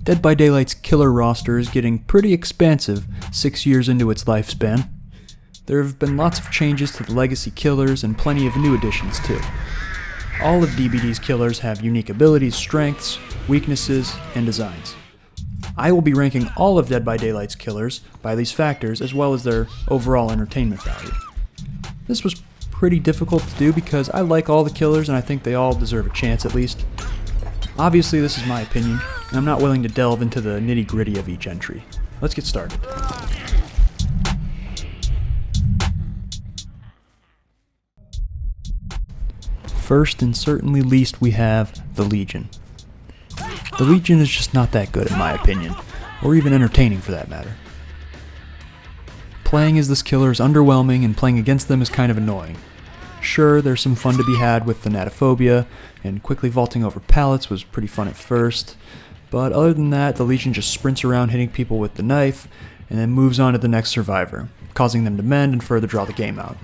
Dead by Daylight's killer roster is getting pretty expansive 6 years into its lifespan. There have been lots of changes to the legacy killers and plenty of new additions too. All of DBD's killers have unique abilities, strengths, weaknesses, and designs. I will be ranking all of Dead by Daylight's killers by these factors as well as their overall entertainment value. This was pretty difficult to do because I like all the killers and I think they all deserve a chance at least. Obviously this is my opinion, and I'm not willing to delve into the nitty-gritty of each entry. Let's get started. First and certainly least we have the Legion. The Legion is just not that good in my opinion, or even entertaining for that matter. Playing as this killer is underwhelming and playing against them is kind of annoying. Sure, there's some fun to be had with Thanatophobia, and quickly vaulting over pallets was pretty fun at first, but other than that, the Legion just sprints around hitting people with the knife, and then moves on to the next survivor, causing them to mend and further draw the game out.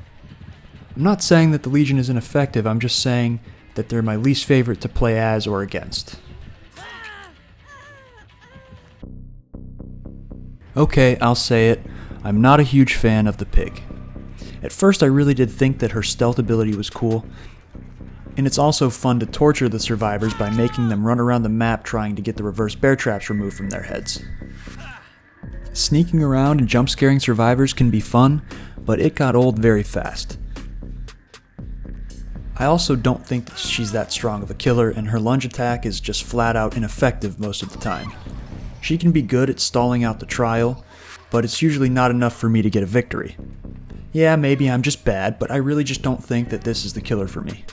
I'm not saying that the Legion is ineffective, I'm just saying that they're my least favorite to play as or against. Okay, I'll say it, I'm not a huge fan of the pig. At first I really did think that her stealth ability was cool, and it's also fun to torture the survivors by making them run around the map trying to get the reverse bear traps removed from their heads. Sneaking around and jump scaring survivors can be fun, but it got old very fast. I also don't think that she's that strong of a killer, and her lunge attack is just flat out ineffective most of the time. She can be good at stalling out the trial, but it's usually not enough for me to get a victory. Yeah, maybe I'm just bad, but I really just don't think that this is the killer for me.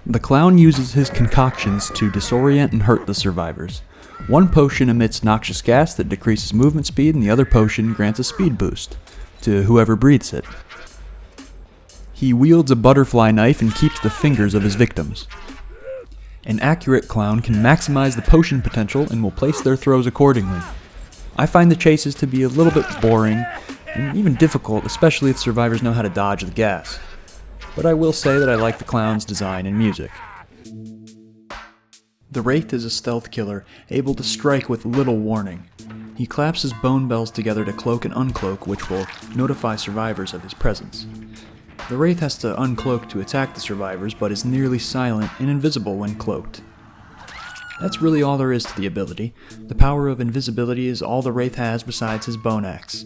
The clown uses his concoctions to disorient and hurt the survivors. One potion emits noxious gas that decreases movement speed, and the other potion grants a speed boost to whoever breathes it. He wields a butterfly knife and keeps the fingers of his victims. An accurate clown can maximize the potion potential and will place their throws accordingly. I find the chases to be a little bit boring, and even difficult, especially if survivors know how to dodge the gas. But I will say that I like the clown's design and music. The Wraith is a stealth killer, able to strike with little warning. He claps his bone bells together to cloak and uncloak, which will notify survivors of his presence. The Wraith has to uncloak to attack the survivors, but is nearly silent and invisible when cloaked. That's really all there is to the ability. The power of invisibility is all the Wraith has besides his bone axe.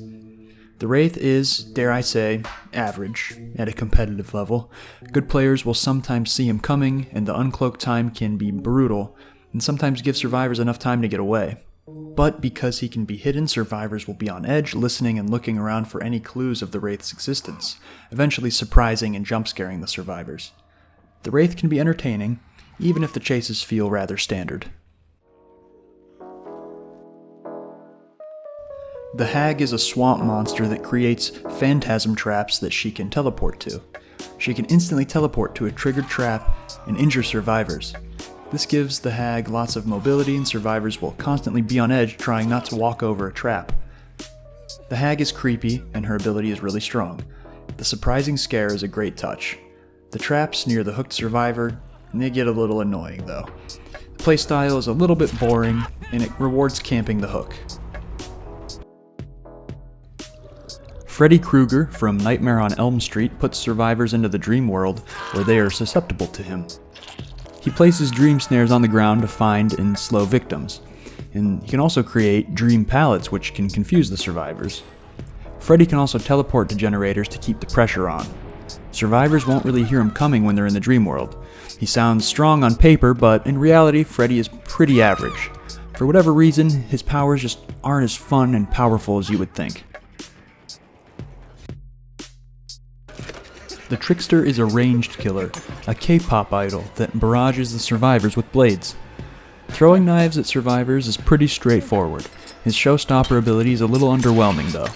The Wraith is, dare I say, average at a competitive level. Good players will sometimes see him coming, and the uncloak time can be brutal, and sometimes give survivors enough time to get away. But because he can be hidden, survivors will be on edge, listening and looking around for any clues of the Wraith's existence, eventually surprising and jump-scaring the survivors. The Wraith can be entertaining, even if the chases feel rather standard. The Hag is a swamp monster that creates phantasm traps that she can teleport to. She can instantly teleport to a triggered trap and injure survivors. This gives the Hag lots of mobility, and survivors will constantly be on edge trying not to walk over a trap. The Hag is creepy, and her ability is really strong. The surprising scare is a great touch. The traps near the hooked survivor, they get a little annoying though. The playstyle is a little bit boring, and it rewards camping the hook. Freddy Krueger from Nightmare on Elm Street puts survivors into the dream world where they are susceptible to him. He places dream snares on the ground to find and slow victims, and he can also create dream pallets which can confuse the survivors. Freddy can also teleport to generators to keep the pressure on. Survivors won't really hear him coming when they're in the dream world. He sounds strong on paper, but in reality Freddy is pretty average. For whatever reason, his powers just aren't as fun and powerful as you would think. The Trickster is a ranged killer, a K-pop idol that barrages the survivors with blades. Throwing knives at survivors is pretty straightforward. His showstopper ability is a little underwhelming though.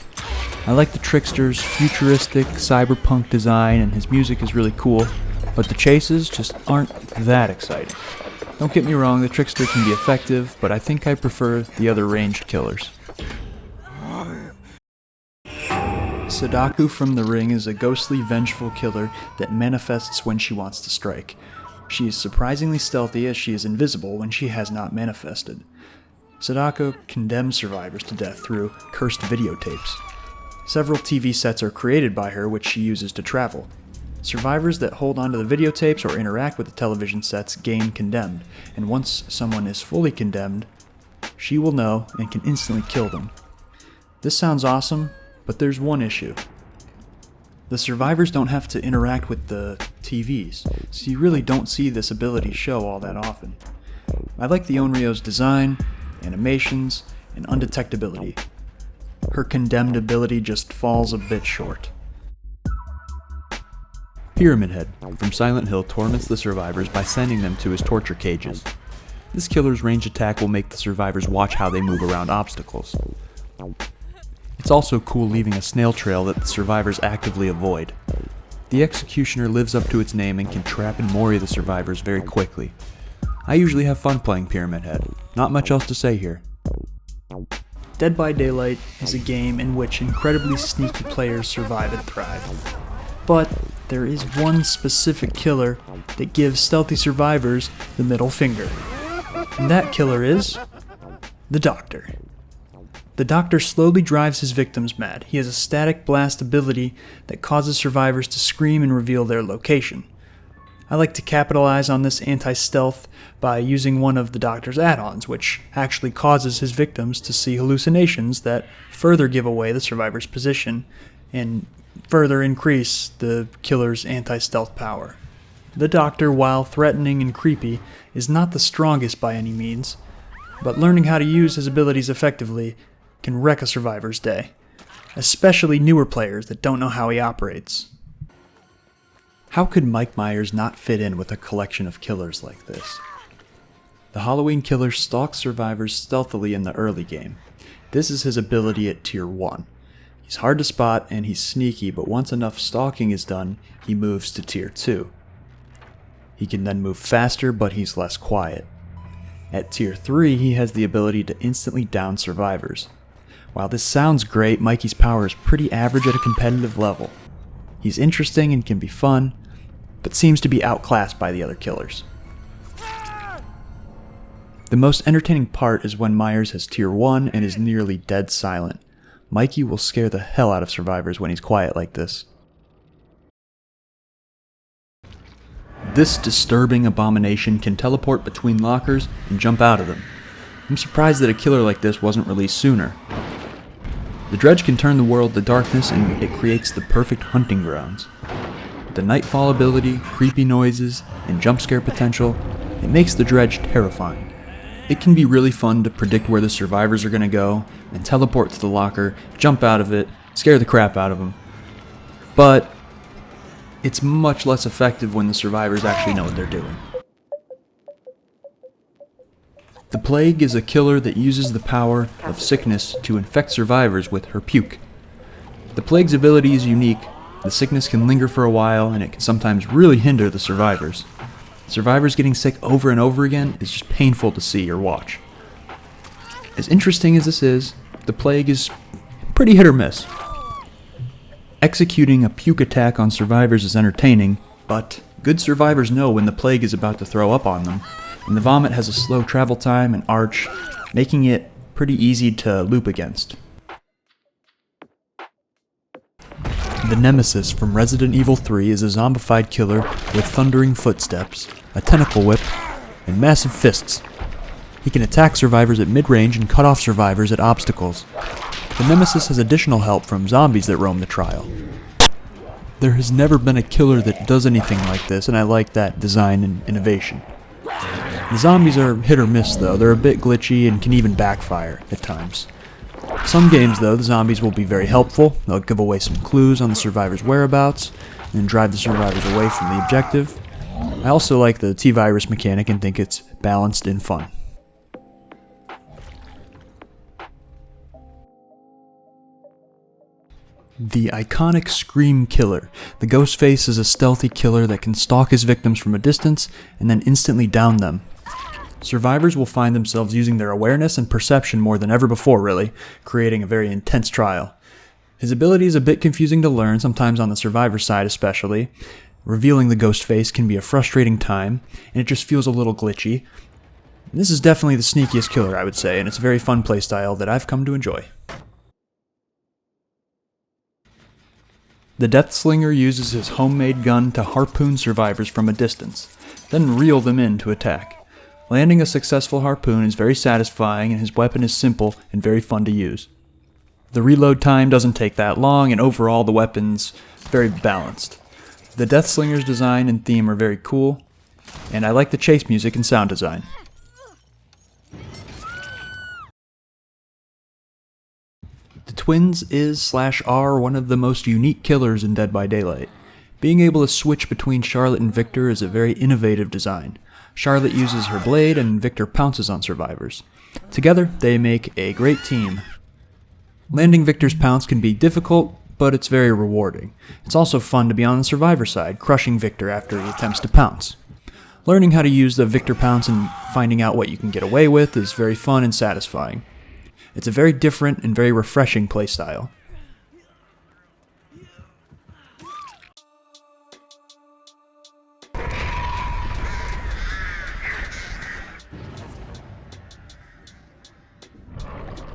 I like the Trickster's futuristic, cyberpunk design, and his music is really cool, but the chases just aren't that exciting. Don't get me wrong, the Trickster can be effective, but I think I prefer the other ranged killers. Sadako from The Ring is a ghostly, vengeful killer that manifests when she wants to strike. She is surprisingly stealthy as she is invisible when she has not manifested. Sadako condemns survivors to death through cursed videotapes. Several TV sets are created by her which she uses to travel. Survivors that hold onto the videotapes or interact with the television sets gain condemned, and once someone is fully condemned, she will know and can instantly kill them. This sounds awesome, but there's one issue. The survivors don't have to interact with the TVs, so you really don't see this ability show all that often. I like the Onryo's design, animations, and undetectability. Her condemned ability just falls a bit short. Pyramid Head from Silent Hill torments the survivors by sending them to his torture cages. This killer's ranged attack will make the survivors watch how they move around obstacles. It's also cool leaving a snail trail that the survivors actively avoid. The Executioner lives up to its name and can trap and mori the survivors very quickly. I usually have fun playing Pyramid Head, not much else to say here. Dead by Daylight is a game in which incredibly sneaky players survive and thrive. But there is one specific killer that gives stealthy survivors the middle finger. And that killer is the Doctor. The Doctor slowly drives his victims mad. He has a static blast ability that causes survivors to scream and reveal their location. I like to capitalize on this anti-stealth by using one of the Doctor's add-ons, which actually causes his victims to see hallucinations that further give away the survivor's position and further increase the killer's anti-stealth power. The Doctor, while threatening and creepy, is not the strongest by any means, but learning how to use his abilities effectively can wreck a survivor's day, especially newer players that don't know how he operates. How could Mike Myers not fit in with a collection of killers like this? The Halloween Killer stalks survivors stealthily in the early game. This is his ability at Tier 1. He's hard to spot and he's sneaky, but once enough stalking is done, he moves to Tier 2. He can then move faster, but he's less quiet. At Tier 3, he has the ability to instantly down survivors. While this sounds great, Mikey's power is pretty average at a competitive level. He's interesting and can be fun, but seems to be outclassed by the other killers. The most entertaining part is when Myers has Tier 1 and is nearly dead silent. Mikey will scare the hell out of survivors when he's quiet like this. This disturbing abomination can teleport between lockers and jump out of them. I'm surprised that a killer like this wasn't released sooner. The Dredge can turn the world to darkness and it creates the perfect hunting grounds. The Nightfall ability, creepy noises, and jump scare potential, it makes the Dredge terrifying. It can be really fun to predict where the survivors are going to go, and teleport to the locker, jump out of it, scare the crap out of them. But it's much less effective when the survivors actually know what they're doing. The Plague is a killer that uses the power of sickness to infect survivors with her puke. The Plague's ability is unique. The sickness can linger for a while, and it can sometimes really hinder the survivors. Survivors getting sick over and over again is just painful to see or watch. As interesting as this is, the Plague is pretty hit or miss. Executing a puke attack on survivors is entertaining, but good survivors know when the Plague is about to throw up on them, and the vomit has a slow travel time and arch, making it pretty easy to loop against. The Nemesis from Resident Evil 3 is a zombified killer with thundering footsteps, a tentacle whip, and massive fists. He can attack survivors at mid-range and cut off survivors at obstacles. The Nemesis has additional help from zombies that roam the trial. There has never been a killer that does anything like this, and I like that design and innovation. The zombies are hit or miss though, they're a bit glitchy and can even backfire at times. Some games though, the zombies will be very helpful. They'll give away some clues on the survivor's whereabouts and drive the survivors away from the objective. I also like the T-Virus mechanic and think it's balanced and fun. The iconic Scream Killer. The Ghostface is a stealthy killer that can stalk his victims from a distance and then instantly down them. Survivors will find themselves using their awareness and perception more than ever before, really, creating a very intense trial. His ability is a bit confusing to learn, sometimes on the survivor side especially, Revealing the ghost face can be a frustrating time, and it just feels a little glitchy. This is definitely the sneakiest killer, I would say, and it's a very fun playstyle that I've come to enjoy. The Deathlinger uses his homemade gun to harpoon survivors from a distance, then reel them in to attack. Landing a successful harpoon is very satisfying, and his weapon is simple and very fun to use. The reload time doesn't take that long, and overall the weapon's very balanced. The Deathslinger's design and theme are very cool, and I like the chase music and sound design. The twins is/are one of the most unique killers in Dead by Daylight. Being able to switch between Charlotte and Victor is a very innovative design. Charlotte uses her blade and Victor pounces on survivors. Together, they make a great team. Landing Victor's pounce can be difficult, but it's very rewarding. It's also fun to be on the survivor side, crushing Victor after he attempts to pounce. Learning how to use the Victor pounce and finding out what you can get away with is very fun and satisfying. It's a very different and very refreshing playstyle.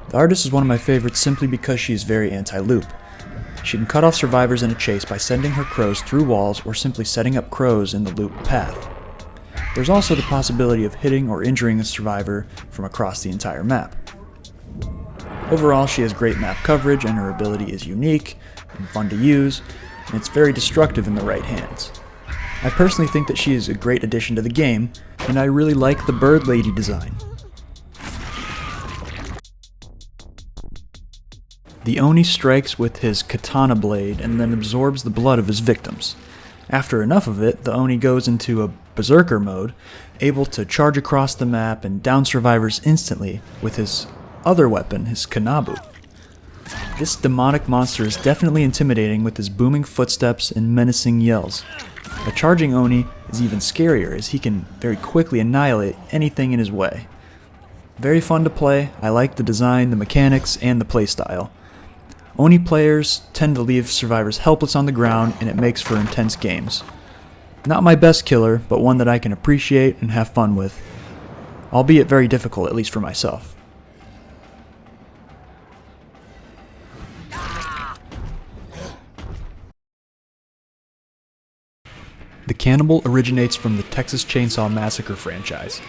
The artist is one of my favorites simply because she is very anti-loop. She can cut off survivors in a chase by sending her crows through walls or simply setting up crows in the loop path. There's also the possibility of hitting or injuring a survivor from across the entire map. Overall, she has great map coverage and her ability is unique and fun to use, and it's very destructive in the right hands. I personally think that she is a great addition to the game, and I really like the bird lady design. The Oni strikes with his katana blade and then absorbs the blood of his victims. After enough of it, the Oni goes into a berserker mode, able to charge across the map and down survivors instantly with his other weapon, his Cannibal. This demonic monster is definitely intimidating with his booming footsteps and menacing yells. A charging Oni is even scarier as he can very quickly annihilate anything in his way. Very fun to play. I like the design, the mechanics, and the playstyle. Oni players tend to leave survivors helpless on the ground, and it makes for intense games. Not my best killer, but one that I can appreciate and have fun with, albeit very difficult, at least for myself. The Cannibal originates from the Texas Chainsaw Massacre franchise.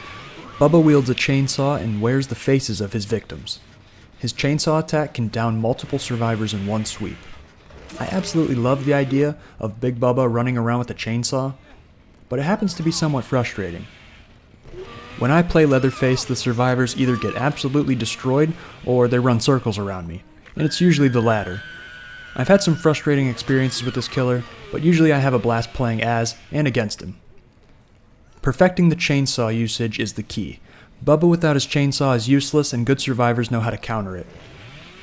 Bubba wields a chainsaw and wears the faces of his victims. His chainsaw attack can down multiple survivors in one sweep. I absolutely love the idea of Big Bubba running around with a chainsaw, but it happens to be somewhat frustrating. When I play Leatherface, the survivors either get absolutely destroyed or they run circles around me, and it's usually the latter. I've had some frustrating experiences with this killer, but usually I have a blast playing as and against him. Perfecting the chainsaw usage is the key. Bubba without his chainsaw is useless, and good survivors know how to counter it.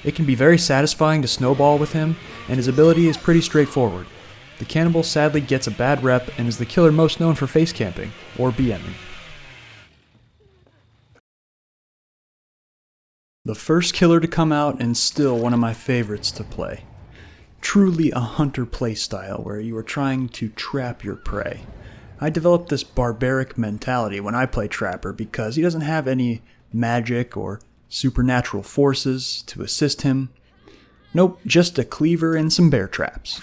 It can be very satisfying to snowball with him, and his ability is pretty straightforward. The Cannibal sadly gets a bad rep and is the killer most known for face camping, or BMing. The first killer to come out, and still one of my favorites to play. Truly a hunter playstyle where you are trying to trap your prey. I developed this barbaric mentality when I play Trapper because he doesn't have any magic or supernatural forces to assist him. Nope, just a cleaver and some bear traps.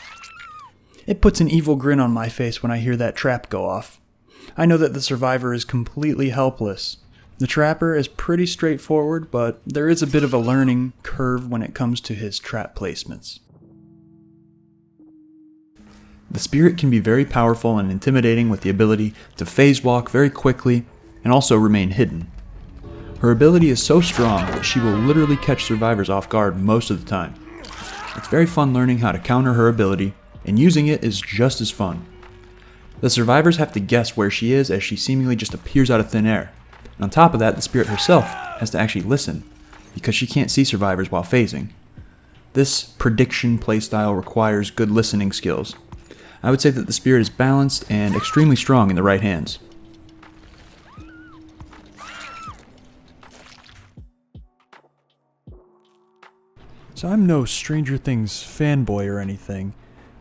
It puts an evil grin on my face when I hear that trap go off. I know that the survivor is completely helpless. The Trapper is pretty straightforward, but there is a bit of a learning curve when it comes to his trap placements. The Spirit can be very powerful and intimidating with the ability to phase walk very quickly and also remain hidden. Her ability is so strong that she will literally catch survivors off guard most of the time. It's very fun learning how to counter her ability, and using it is just as fun. The survivors have to guess where she is as she seemingly just appears out of thin air. And on top of that, the Spirit herself has to actually listen, because she can't see survivors while phasing. This prediction playstyle requires good listening skills. I would say that the Spirit is balanced and extremely strong in the right hands. So I'm no Stranger Things fanboy or anything,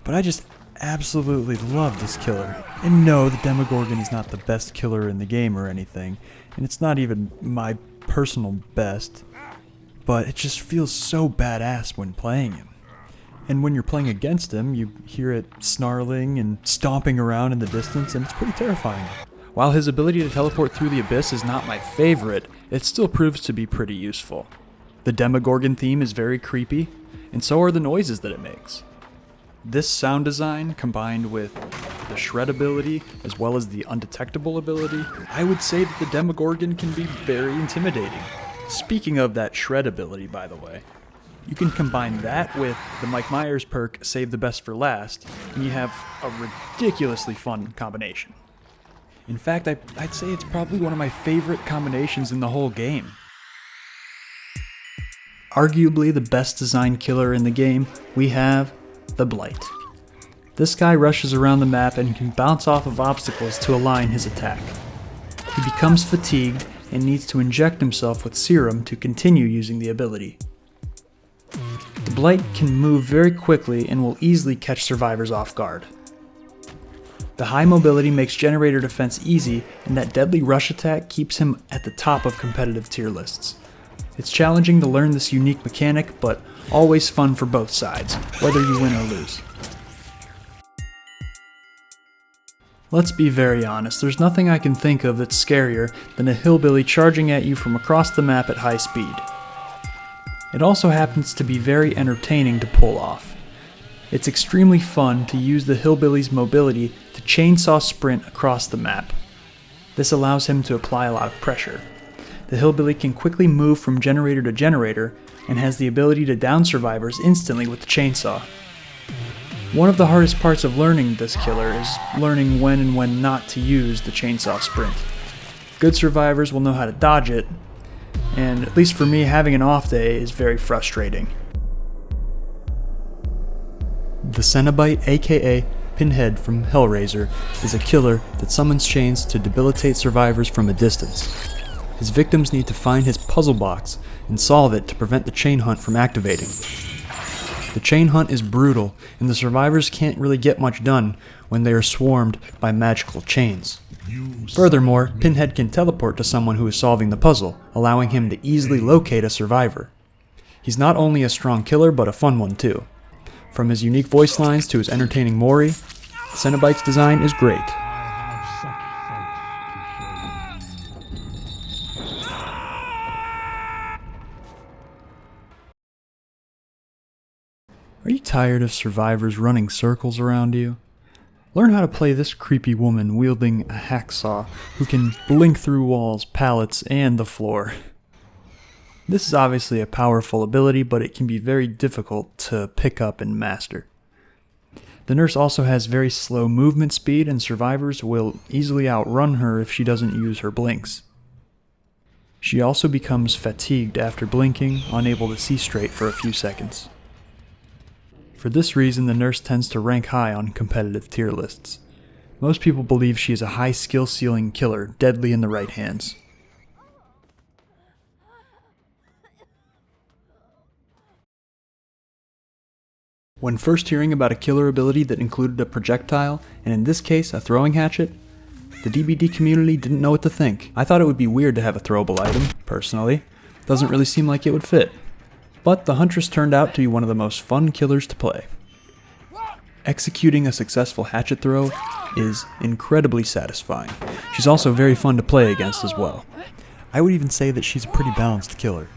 but I just absolutely love this killer. And no, the Demogorgon is not the best killer in the game or anything, and it's not even my personal best, but it just feels so badass when playing him. And when you're playing against him, you hear it snarling and stomping around in the distance, and it's pretty terrifying. While his ability to teleport through the abyss is not my favorite, it still proves to be pretty useful. The Demogorgon theme is very creepy, and so are the noises that it makes. This sound design, combined with the shred ability, as well as the undetectable ability, I would say that the Demogorgon can be very intimidating. Speaking of that shred ability, by the way, you can combine that with the Mike Myers perk, Save the Best for Last, and you have a ridiculously fun combination. In fact, I'd say it's probably one of my favorite combinations in the whole game. Arguably the best designed killer in the game, we have the Blight. This guy rushes around the map and can bounce off of obstacles to align his attack. He becomes fatigued and needs to inject himself with serum to continue using the ability. The Blight can move very quickly and will easily catch survivors off guard. The high mobility makes generator defense easy, and that deadly rush attack keeps him at the top of competitive tier lists. It's challenging to learn this unique mechanic, but always fun for both sides, whether you win or lose. Let's be very honest, there's nothing I can think of that's scarier than a hillbilly charging at you from across the map at high speed. It also happens to be very entertaining to pull off. It's extremely fun to use the hillbilly's mobility to chainsaw sprint across the map. This allows him to apply a lot of pressure. The hillbilly can quickly move from generator to generator and has the ability to down survivors instantly with the chainsaw. One of the hardest parts of learning this killer is learning when and when not to use the chainsaw sprint. Good survivors will know how to dodge it, and at least for me, having an off day is very frustrating. The Cenobite, aka Pinhead from Hellraiser, is a killer that summons chains to debilitate survivors from a distance. His victims need to find his puzzle box and solve it to prevent the chain hunt from activating. The chain hunt is brutal, and the survivors can't really get much done when they are swarmed by magical chains. Furthermore, Pinhead can teleport to someone who is solving the puzzle, allowing him to easily locate a survivor. He's not only a strong killer, but a fun one too. From his unique voice lines to his entertaining Mori, Cenobite's design is great. Are you tired of survivors running circles around you? Learn how to play this creepy woman wielding a hacksaw who can blink through walls, pallets, and the floor. This is obviously a powerful ability, but it can be very difficult to pick up and master. The nurse also has very slow movement speed, and survivors will easily outrun her if she doesn't use her blinks. She also becomes fatigued after blinking, unable to see straight for a few seconds. For this reason, the nurse tends to rank high on competitive tier lists. Most people believe she is a high skill ceiling killer, deadly in the right hands. When first hearing about a killer ability that included a projectile, and in this case a throwing hatchet, the DBD community didn't know what to think. I thought it would be weird to have a throwable item, personally. Doesn't really seem like it would fit. But the Huntress turned out to be one of the most fun killers to play. Executing a successful hatchet throw is incredibly satisfying. She's also very fun to play against as well. I would even say that she's a pretty balanced killer.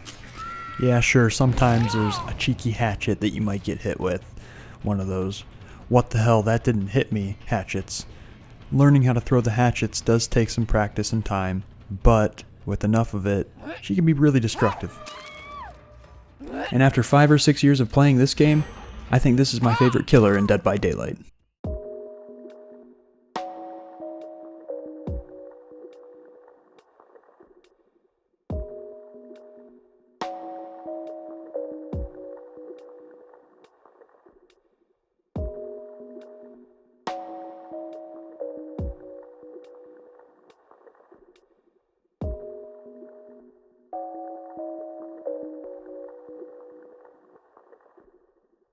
Yeah, sure, sometimes there's a cheeky hatchet that you might get hit with. One of those, what the hell, that didn't hit me hatchets. Learning how to throw the hatchets does take some practice and time, but with enough of it, she can be really destructive. And after 5 or 6 years of playing this game, I think this is my favorite killer in Dead by Daylight.